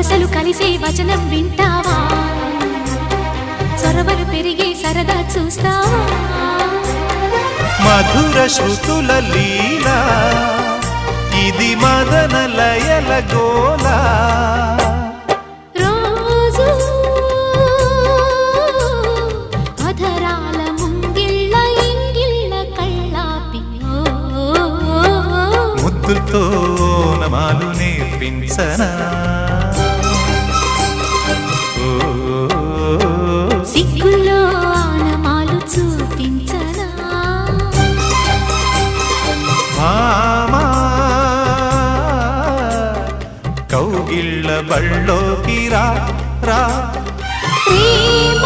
వరసలు కలిసే వచనం వింటావా చొరవలు పెరిగే సరదా చూస్తావా మధుర శృతుల లీలా ఇది మదన లయల గోలా రోజు అధరాల ముంగిళ్ళ ఇంగిళ్ళ కళ్ళాపి ముద్దుతో నమాలు నేర్పించనా సిగ్గుల్లో ఆనమాలు చూపించనా మామా కౌగిళ్ళ బళ్ళోకి రా రా ప్రేమ